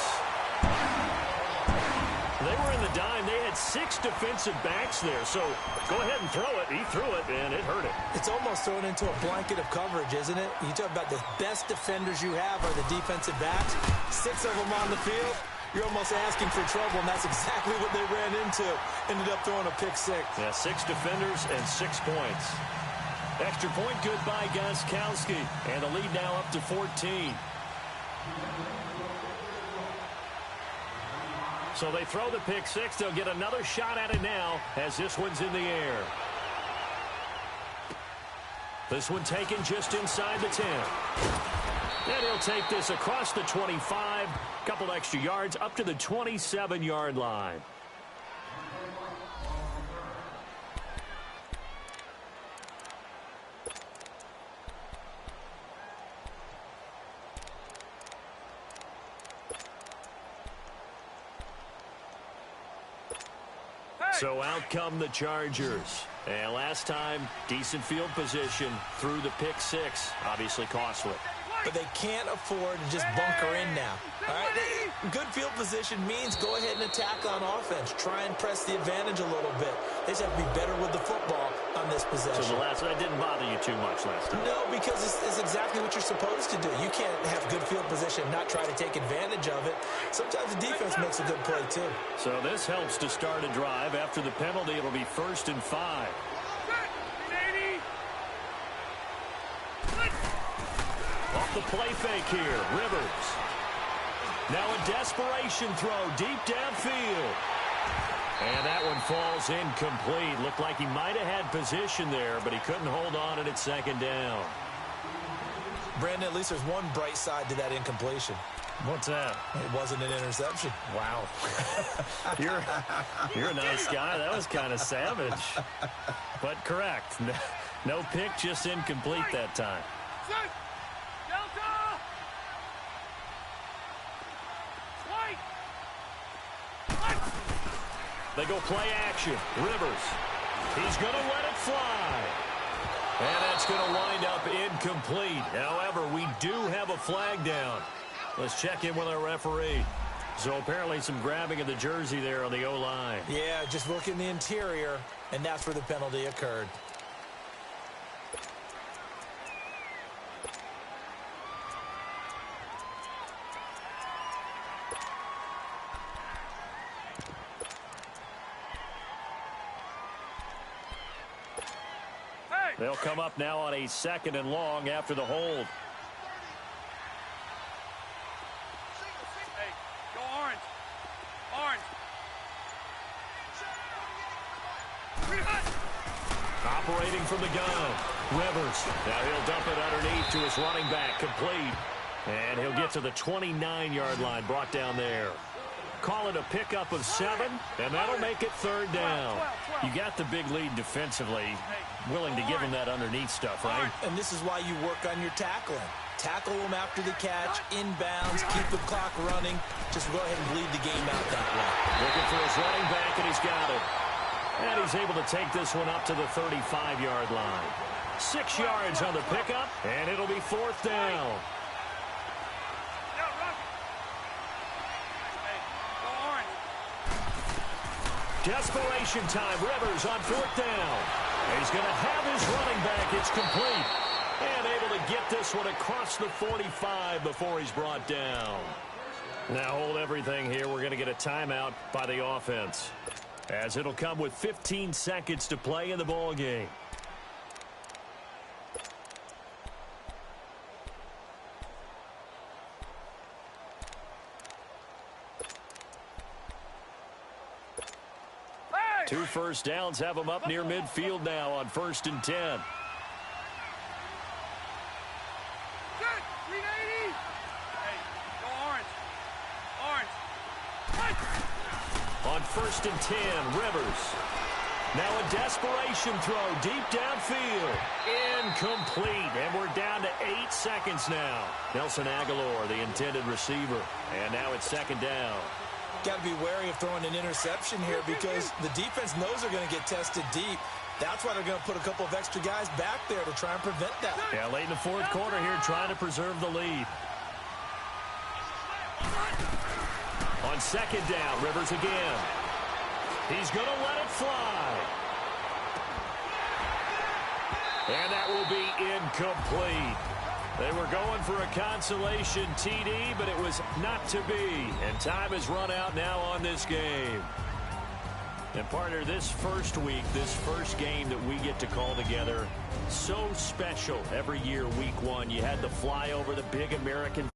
They were in the dime. They had 6 defensive backs there. So go ahead and throw it. He threw it, and it hurt him. It's almost thrown into a blanket of coverage, isn't it? You talk about the best defenders you have are the defensive backs. 6 of them on the field. You're almost asking for trouble, and that's exactly what they ran into. Ended up throwing a pick 6. Yeah, 6 defenders and 6 points. Extra point good by Gostkowski. And the lead now up to 14. So they throw the pick 6. They'll get another shot at it now as this one's in the air. This one taken just inside the 10. And he'll take this across the 25. Couple extra yards up to the 27-yard line. So out come the Chargers. And last time, decent field position through the pick 6. Obviously costly. But they can't afford to just bunker in now. All right? Good field position means go ahead and attack on offense. Try and press the advantage a little bit. They just have to be better with the football on this possession. So the last one didn't bother you too much last time? No, because it's exactly what you're supposed to do. You can't have good field position and not try to take advantage of it. Sometimes the defense makes a good play, too. So this helps to start a drive. After the penalty, it'll be 1st and 5. Off the play fake here, Rivers. Now a desperation throw deep downfield. And that one falls incomplete. Looked like he might have had position there, but he couldn't hold on at second down. Brandon, at least there's one bright side to that incompletion. What's that? It wasn't an interception. Wow. You're a nice guy. That was kind of savage. But correct. No pick, just incomplete that time. Delta! They go play action. Rivers. He's going to let it fly. And that's going to wind up incomplete. However, we do have a flag down. Let's check in with our referee. So apparently some grabbing of the jersey there on the O-line. Yeah, just working the interior, and that's where the penalty occurred. They'll come up now on a 2nd and long after the hold. Hey, go orange. Orange. Operating from the gun. Rivers. Now he'll dump it underneath to his running back. Complete. And he'll get to the 29-yard line. Brought down there. Call it a pickup of 7, and that'll make it 3rd down. You got the big lead defensively. Willing to give him that underneath stuff, right? And this is why you work on your tackling. Tackle him after the catch, inbounds, keep the clock running. Just go ahead and bleed the game out that way. Looking for his running back, and he's got it. And he's able to take this one up to the 35-yard line. 6 yards on the pickup, and it'll be 4th down. Desperation time. Rivers on 4th down. He's going to have his running back. It's complete. And able to get this one across the 45 before he's brought down. Now hold everything here. We're going to get a timeout by the offense, as it'll come with 15 seconds to play in the ball game. Two first downs have them up near midfield now on 1st and 10. Good. 380. Hey, go orange. Orange. On 1st and 10, Rivers. Now a desperation throw deep downfield. Incomplete. And we're down to 8 seconds now. Nelson Aguilar, the intended receiver. And now it's 2nd down. Got to be wary of throwing an interception here because the defense knows they're going to get tested deep. That's why they're going to put a couple of extra guys back there to try and prevent that. Yeah, late in the 4th quarter here, trying to preserve the lead. On 2nd down, Rivers again. He's going to let it fly. And that will be incomplete. They were going for a consolation TD, but it was not to be. And time has run out now on this game. And partner, this first week, this first game that we get to call together, so special every year, week 1. You had the flyover, the big American